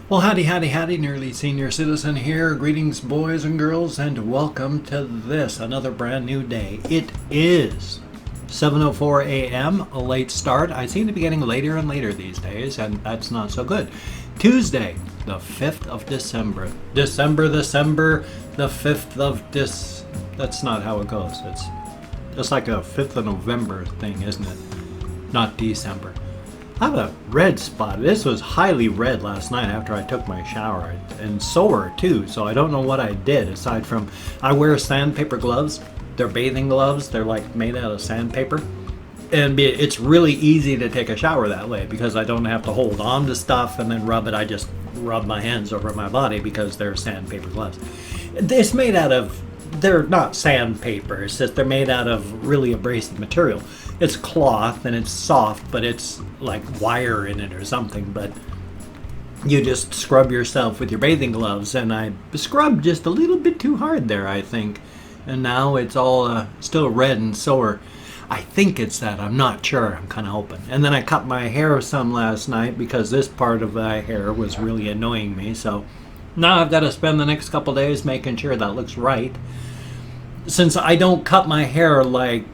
Well, howdy, howdy, howdy, nearly senior citizen here. Greetings, boys and girls, and welcome to this, another brand new day. It is 7:04 a.m., a late start. I seem to be getting later and later these days, and that's not so good. Tuesday, the 5th of December. December, the 5th of That's not how it goes. It's like a 5th of November thing, isn't it? Not December. I have a red spot. This was highly red last night after I took my shower, and sore too, so I don't know what I did aside from I wear sandpaper gloves. They're bathing gloves. They're like made out of sandpaper, and it's really easy to take a shower that way because I don't have to hold on to stuff and then rub it. I just rub my hands over my body because they're sandpaper gloves. It's made out of, they're not sandpaper, it's just they're made out of really abrasive material. It's cloth and it's soft, but it's like wire in it or something. But you just scrub yourself with your bathing gloves, and I scrubbed just a little bit too hard there, I think. And now it's all still red and sore. I think it's that. I'm not sure. I'm kind of hoping. And then I cut my hair some last night because this part of my hair was really annoying me. So now I've got to spend the next couple days making sure that looks right. Since I don't cut my hair like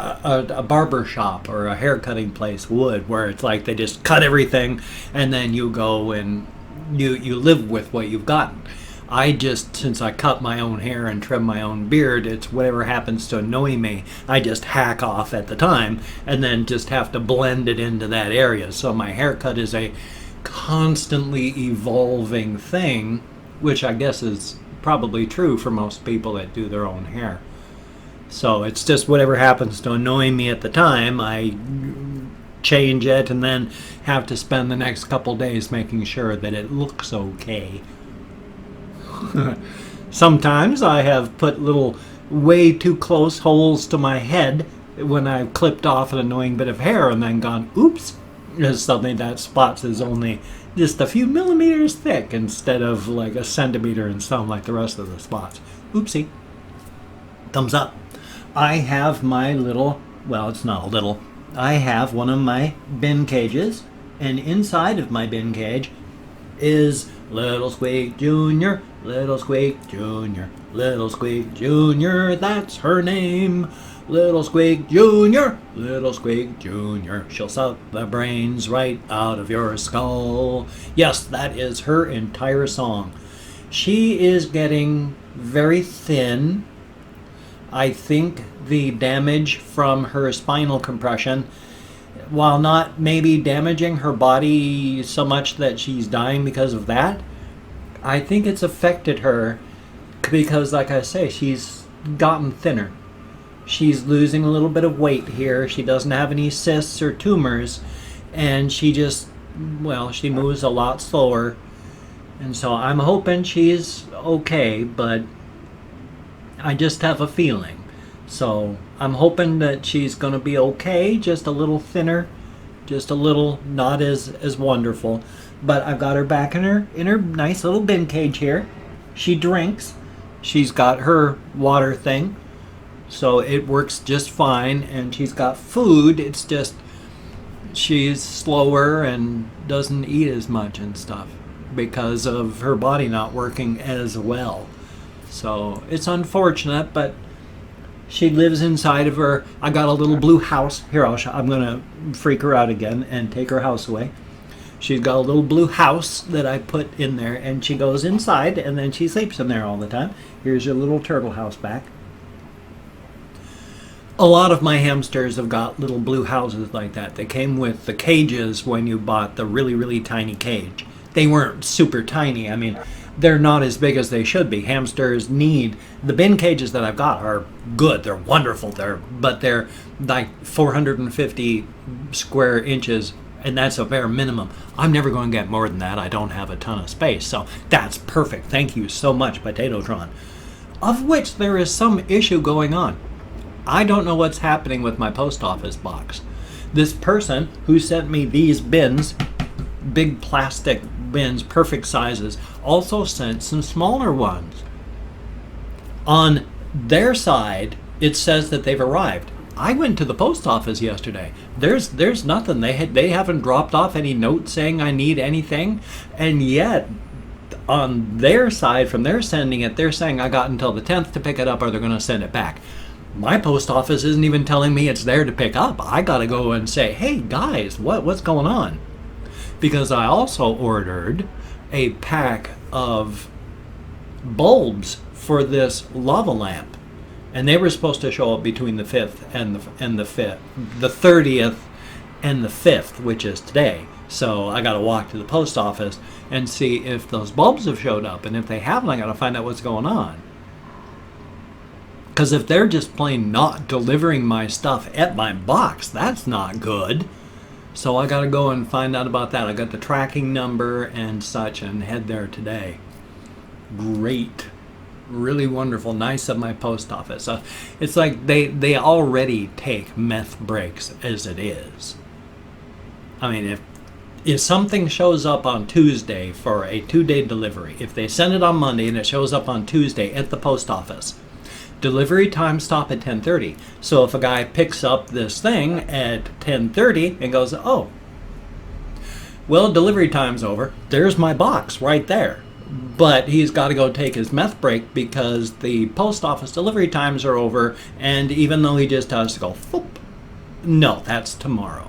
a barber shop or a hair cutting place would, where it's like they just cut everything and then you go and you live with what you've gotten. I just, since I cut my own hair and trim my own beard, it's whatever happens to annoy me, I just hack off at the time and then just have to blend it into that area. So my haircut is a constantly evolving thing, which I guess is probably true for most people that do their own hair. So it's just whatever happens to annoy me at the time, I change it and then have to spend the next couple days making sure that it looks okay. Sometimes I have put little way too close holes to my head when I've clipped off an annoying bit of hair and then gone, oops, because suddenly that spot is only just a few millimeters thick instead of like a centimeter and some like the rest of the spots. Oopsie. Thumbs up. I have my little, well, it's not a little, I have one of my bin cages, and inside of my bin cage is Little Squeak Jr., Little Squeak Jr., Little Squeak Jr., that's her name. Little Squeak Jr., Little Squeak Jr., she'll suck the brains right out of your skull. Yes, that is her entire song. She is getting very thin. I think the damage from her spinal compression, while not maybe damaging her body so much that she's dying because of that, I think it's affected her because, like I say, she's gotten thinner. She's losing a little bit of weight here. She doesn't have any cysts or tumors, and she just, well, she moves a lot slower. And so I'm hoping she's okay, but I just have a feeling. So I'm hoping that she's going to be okay, just a little thinner, just a little not as wonderful. But I've got her back in her nice little bin cage here. She drinks. She's got her water thing, so it works just fine. And she's got food. It's just she's slower and doesn't eat as much and stuff because of her body not working as well. So it's unfortunate, but she lives inside of her. I got a little blue house. Here, I'm going to freak her out again and take her house away. She's got a little blue house that I put in there, and she goes inside, and then she sleeps in there all the time. Here's your little turtle house back. A lot of my hamsters have got little blue houses like that. They came with the cages when you bought the really, really tiny cage. They weren't super tiny. I mean, they're not as big as they should be. Hamsters need, the bin cages that I've got are good. They're wonderful. But they're like 450 square inches, and that's a bare minimum. I'm never going to get more than that. I don't have a ton of space. So that's perfect. Thank you so much, Potatotron. Of which there is some issue going on. I don't know what's happening with my post office box. This person who sent me these bins, big plastic bins, perfect sizes, also sent some smaller ones. On their side, it says that they've arrived. I went to the post office yesterday. There's nothing. They haven't dropped off any note saying I need anything, and yet on their side, from their sending it, they're saying I got until the 10th to pick it up, or they're going to send it back. My post office isn't even telling me it's there to pick up. I got to go and say, hey guys, what's going on? Because I also ordered a pack of bulbs for this lava lamp, and they were supposed to show up between the 5th and the 5th, the 30th and the 5th, which is today. So I got to walk to the post office and see if those bulbs have showed up, and if they haven't, I got to find out what's going on. Because if they're just plain not delivering my stuff at my box, that's not good. So I got to go and find out about that. I got the tracking number and such, and head there today. Great. Really wonderful. Nice of my post office. It's like they already take meth breaks as it is. I mean, if something shows up on Tuesday for a 2-day delivery, if they send it on Monday and it shows up on Tuesday at the post office, delivery times stop at 10:30. So if a guy picks up this thing at 10:30 and goes, oh, well, delivery time's over, there's my box right there. But he's got to go take his meth break because the post office delivery times are over, and even though he just has to go, whoop, no, that's tomorrow.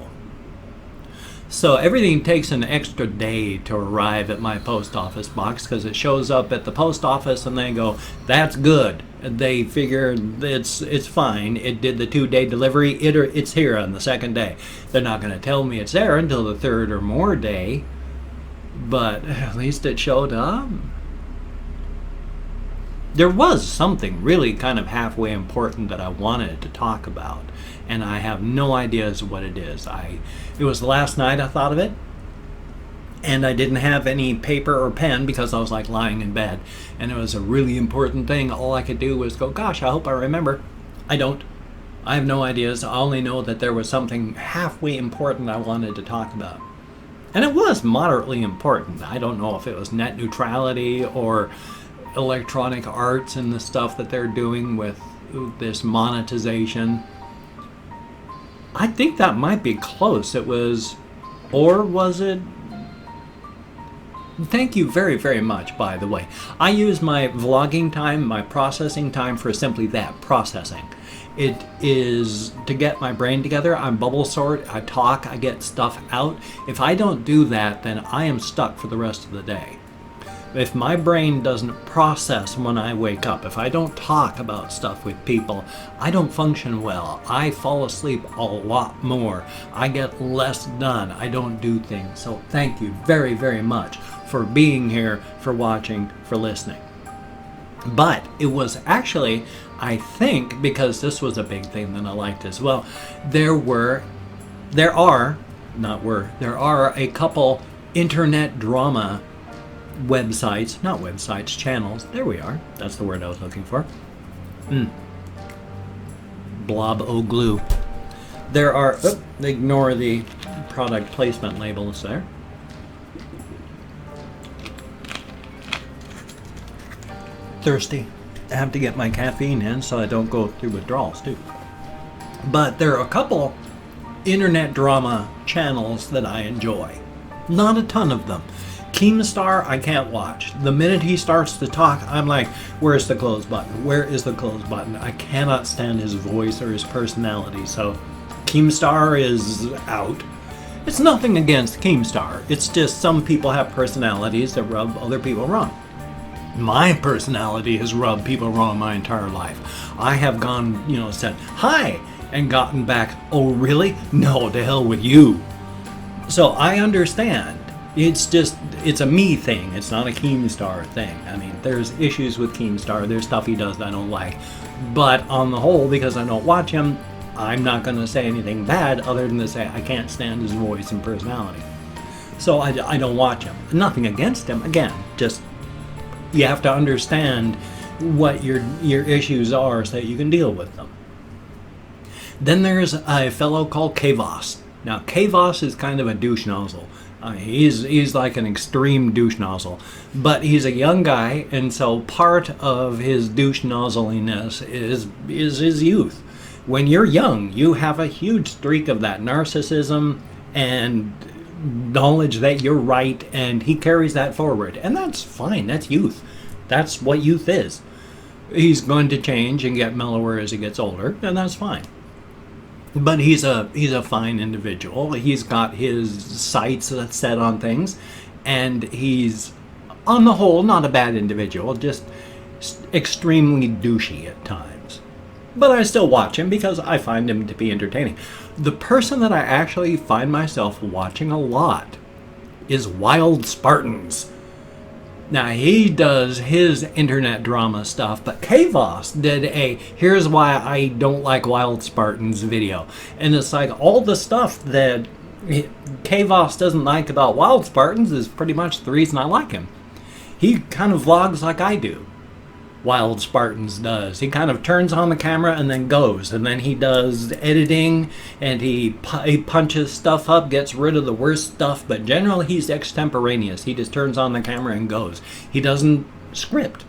So everything takes an extra day to arrive at my post office box because it shows up at the post office and they go, that's good. They figure it's fine. It did the 2-day delivery. It's here on the 2nd day. They're not going to tell me it's there until the 3rd or more day, but at least it showed up. There was something really kind of halfway important that I wanted to talk about, and I have no idea as to what it is. It was last night I thought of it, and I didn't have any paper or pen because I was like lying in bed, and it was a really important thing. All I could do was go, gosh, I hope I remember. I don't. I have no ideas. I only know that there was something halfway important I wanted to talk about. And it was moderately important. I don't know if it was net neutrality or electronic arts and the stuff that they're doing with this monetization. I think that might be close. It was, or was it? Thank you very, very much, by the way. I use my vlogging time, my processing time for simply that, processing. It is to get my brain together. I'm bubble sort, I talk, I get stuff out. If I don't do that, then I am stuck for the rest of the day. If my brain doesn't process when I wake up, if I don't talk about stuff with people, I don't function well. I fall asleep a lot more. I get less done. I don't do things. So thank you very, very much for being here, for watching, for listening. But it was actually, I think, because this was a big thing that I liked as well, there are a couple internet drama channels. There we are. That's the word I was looking for. Blob o glue. There are, ignore the product placement labels there. Thirsty. I have to get my caffeine in so I don't go through withdrawals too. But there are a couple internet drama channels that I enjoy. Not a ton of them. Keemstar, I can't watch. The minute he starts to talk, I'm like, where's the close button? Where is the close button? I cannot stand his voice or his personality, so Keemstar is out. It's nothing against Keemstar. It's just some people have personalities that rub other people wrong. My personality has rubbed people wrong my entire life. I have gone, said, hi, and gotten back, oh really? No, to hell with you. So I understand. It's a me thing. It's not a Keemstar thing. I mean, there's issues with Keemstar. There's stuff he does that I don't like. But on the whole, because I don't watch him, I'm not going to say anything bad other than to say I can't stand his voice and personality. So I don't watch him. Nothing against him. Again, just you have to understand what your issues are so that you can deal with them. Then there's a fellow called Kavos. Now, Kavos is kind of a douche nozzle. He's like an extreme douche nozzle, but he's a young guy, and so part of his douche nozzliness is his youth, when you're young, you have a huge streak of that narcissism and knowledge that you're right, and he carries that forward. And that's fine. That's youth. That's what youth is. He's going to change and get mellower as he gets older, and that's fine. But he's a fine individual. He's got his sights set on things, and he's, on the whole, not a bad individual, just extremely douchey at times. But I still watch him because I find him to be entertaining. The person that I actually find myself watching a lot is Wild Spartans. Now, he does his internet drama stuff, but Kvoss did a here's why I don't like Wild Spartans video. And it's like all the stuff that Kvoss doesn't like about Wild Spartans is pretty much the reason I like him. He kind of vlogs like I do. Wild Spartans does. He kind of turns on the camera and then goes, and then he does editing, and he punches stuff up, gets rid of the worst stuff, but generally he's extemporaneous. He just turns on the camera and goes. He doesn't script.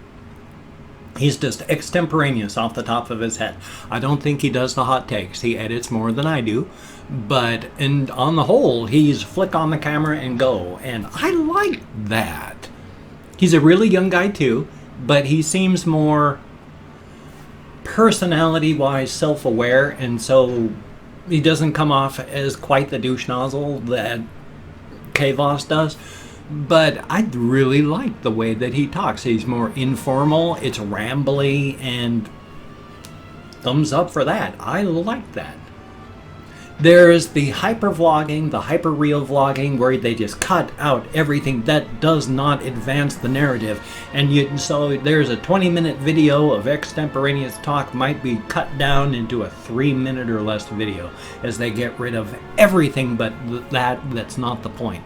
He's just extemporaneous off the top of his head. I don't think he does the hot takes. He edits more than I do, but on the whole, he's flick on the camera and go, and I like that. He's a really young guy too, but he seems more personality-wise self-aware, and so he doesn't come off as quite the douche nozzle that Kvoss does. But I really like the way that he talks. He's more informal, it's rambly, and thumbs up for that. I like that. There's the hyper-vlogging, the hyper-real vlogging, where they just cut out everything that does not advance the narrative. And so there's a 20-minute video of extemporaneous talk might be cut down into a 3-minute or less video as they get rid of everything but that's not the point.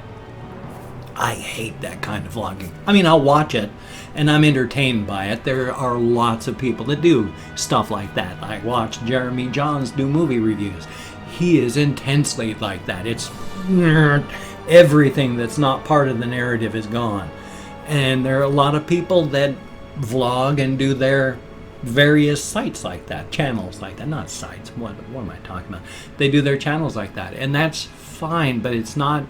I hate that kind of vlogging. I mean, I'll watch it, and I'm entertained by it. There are lots of people that do stuff like that. I watch Jeremy Johns do movie reviews. He is intensely like that. It's everything that's not part of the narrative is gone. And there are a lot of people that vlog and do their various sites like that, channels like that. Not sites, what am I talking about? They do their channels like that, and that's fine, but it's not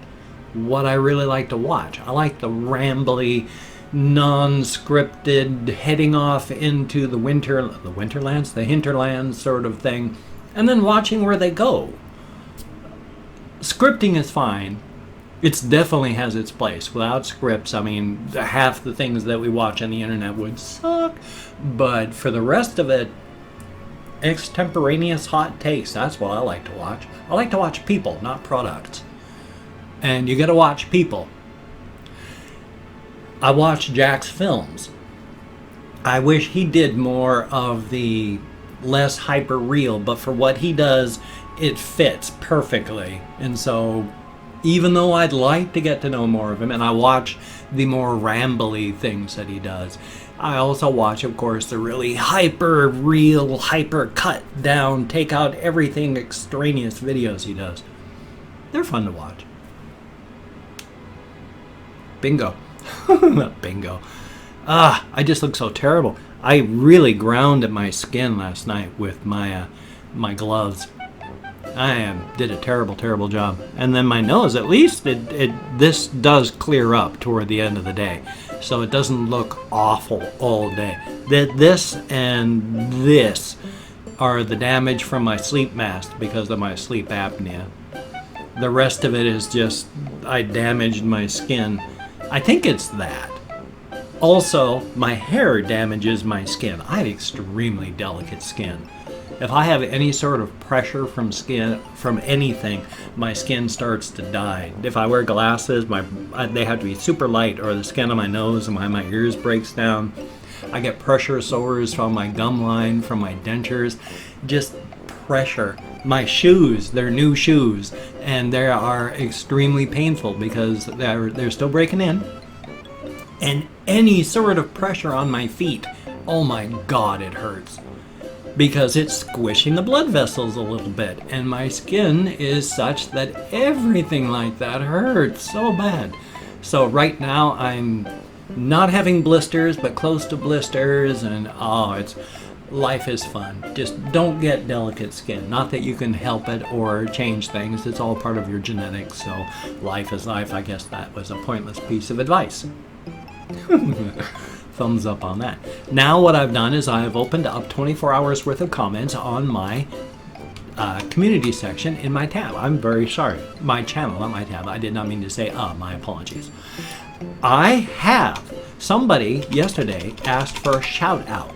what I really like to watch. I like the rambly, non-scripted, heading off into the hinterlands sort of thing, and then watching where they go. Scripting is fine. It definitely has its place. Without scripts, I mean, half the things that we watch on the internet would suck. But for the rest of it, extemporaneous hot takes, that's what I like to watch. I like to watch people, not products. And you gotta watch people. I watch Jack's films. I wish he did more of the less hyper real, but for what he does, it fits perfectly. And so even though I'd like to get to know more of him, and I watch the more rambly things that he does, I also watch, of course, the really hyper real, hyper cut down, take out everything extraneous videos he does. They're fun to watch. Bingo. Bingo. I just look so terrible. I really grounded my skin last night with my gloves. I did a terrible job. And then my nose, at least this does clear up toward the end of the day, so it doesn't look awful all day. This and this are the damage from my sleep mask because of my sleep apnea. The rest of it is just I damaged my skin. I think it's that. Also, my hair damages my skin. I have extremely delicate skin. If I have any sort of pressure from anything, my skin starts to die. If I wear glasses, they have to be super light, or the skin on my nose and my ears breaks down. I get pressure sores from my gum line, from my dentures. Just pressure. My shoes, they're new shoes, and they are extremely painful because they're still breaking in. And any sort of pressure on my feet, oh my God, it hurts. Because it's squishing the blood vessels a little bit, and my skin is such that everything like that hurts so bad. So right now I'm not having blisters, but close to blisters, and life is fun. Just don't get delicate skin. Not that you can help it or change things. It's all part of your genetics. So life is life. I guess that was a pointless piece of advice. Thumbs up on that. Now what I've done is I have opened up 24 hours worth of comments on my community section in my tab. I'm very sorry. My channel, not my tab. I did not mean to say my apologies. I have somebody yesterday asked for a shout out.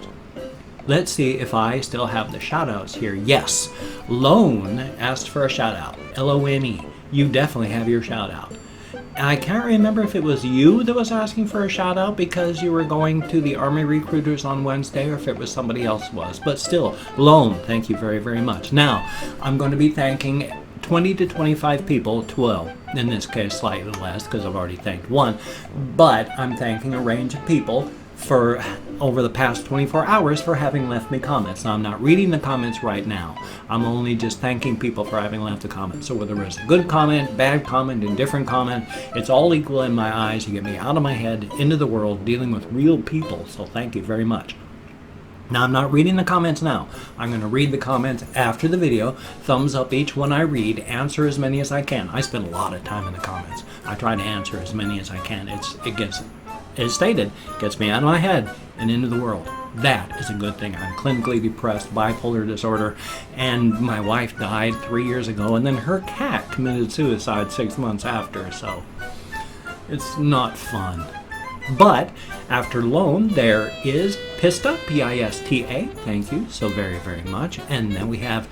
Let's see if I still have the shout outs here. Yes, Lone asked for a shout out. Lone. You definitely have your shout out. I can't remember if it was you that was asking for a shout out because you were going to the Army recruiters on Wednesday, or if it was somebody else was. But still, Lone, thank you very, very much. Now, I'm going to be thanking 20 to 25 people, 12, in this case slightly less because I've already thanked one, but I'm thanking a range of people for over the past 24 hours for having left me comments. Now, I'm not reading the comments right now. I'm only just thanking people for having left a comment. So whether it's a good comment, bad comment, indifferent comment, it's all equal in my eyes. You get me out of my head, into the world, dealing with real people. So thank you very much. Now, I'm not reading the comments now. I'm going to read the comments after the video. Thumbs up each one I read. Answer as many as I can. I spend a lot of time in the comments. I try to answer as many as I can. It gets, as stated, gets me out of my head and into the world. That is a good thing. I'm clinically depressed, bipolar disorder, and my wife died 3 years ago, and then her cat committed suicide 6 months after, so it's not fun. But after Lone, there is Pista, P-I-S-T-A, thank you so very, very much. And then we have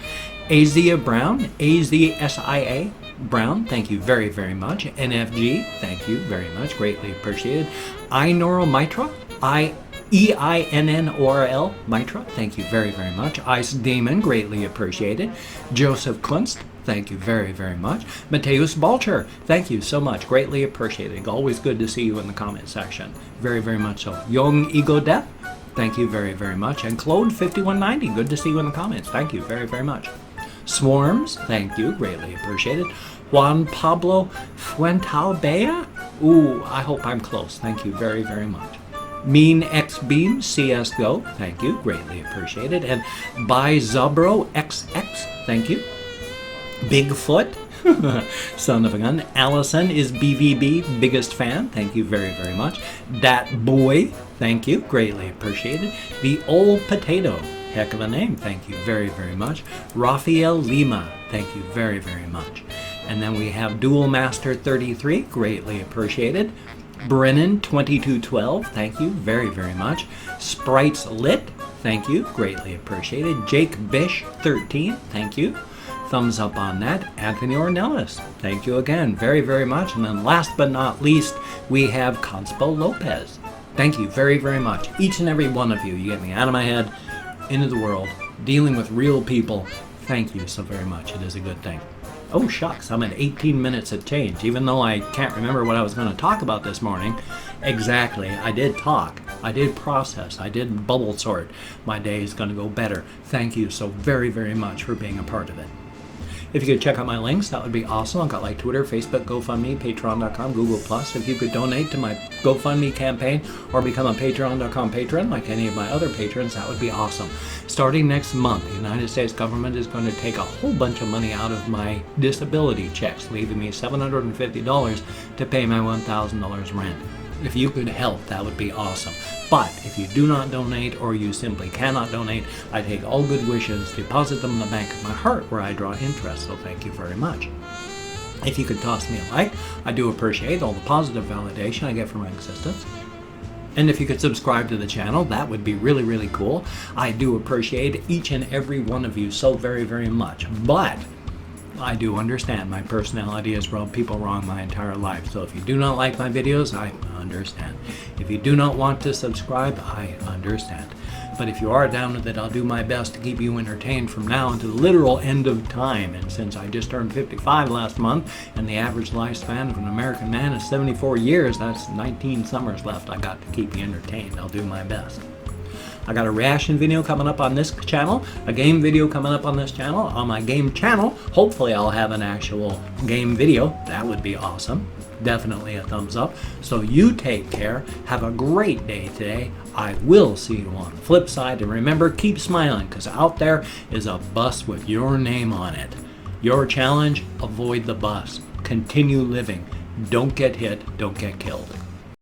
Azia Brown, A-Z-S-I-A Brown, thank you very, very much. NFG, thank you very much, greatly appreciated. Einoro Mitra, E-I-N-N-O-R-L, Mitra, thank you very, very much. Ice Demon, greatly appreciated. Joseph Kunst, thank you very, very much. Mateus Balcher, thank you so much. Greatly appreciated. Always good to see you in the comment section. Very, very much so. Young Ego Death, thank you very, very much. And Claude 5190, good to see you in the comments. Thank you very, very much. Swarms, thank you. Greatly appreciated. Juan Pablo Fuentalbea, ooh, I hope I'm close. Thank you very, very much. Mean X Beam CSGO, thank you. Greatly appreciated. And By Zobro XX, thank you. Bigfoot, son of a gun. Allison is BVB, biggest fan. Thank you very, very much. Dat Boy, thank you. Greatly appreciated. The Old Potato, heck of a name. Thank you very, very much. Rafael Lima, thank you very, very much. And then we have Dual Master 33, greatly appreciated. Brennan 2212, thank you very, very much. Sprites Lit, thank you. Greatly appreciated. Jake Bish 13, thank you. Thumbs up on that. Anthony Ornelas, thank you again very, very much. And then last but not least, we have Conspo Lopez. Thank you very, very much. Each and every one of you. You get me out of my head, into the world, dealing with real people. Thank you so very much. It is a good thing. Oh, shucks, I'm at 18 minutes of change, even though I can't remember what I was going to talk about this morning. Exactly, I did talk, I did process, I did bubble sort. My day is going to go better. Thank you so very, very much for being a part of it. If you could check out my links, that would be awesome. I've got like Twitter, Facebook, GoFundMe, Patreon.com, Google+. If you could donate to my GoFundMe campaign or become a Patreon.com patron like any of my other patrons, that would be awesome. Starting next month, the United States government is going to take a whole bunch of money out of my disability checks, leaving me $750 to pay my $1,000 rent. If you could help, that would be awesome. But if you do not donate or you simply cannot donate, I take all good wishes, deposit them in the bank of my heart where I draw interest, so thank you very much. If you could toss me a like, I do appreciate all the positive validation I get from my existence. And if you could subscribe to the channel, that would be really, really cool. I do appreciate each and every one of you so very, very much. But I do understand my personality has rubbed people wrong my entire life. So if you do not like my videos, I understand. If you do not want to subscribe, I understand. But if you are down with it, I'll do my best to keep you entertained from now until the literal end of time. And since I just turned 55 last month, and the average lifespan of an American man is 74 years, that's 19 summers left. I got to keep you entertained. I'll do my best. I got a reaction video coming up on this channel, a game video coming up on this channel. On my game channel, hopefully I'll have an actual game video. That would be awesome. definitely a thumbs up. So you take care. Have a great day today. I will see you on the flip side. And remember, keep smiling, because out there is a bus with your name on it. Your challenge, avoid the bus. Continue living. Don't get hit. Don't get killed.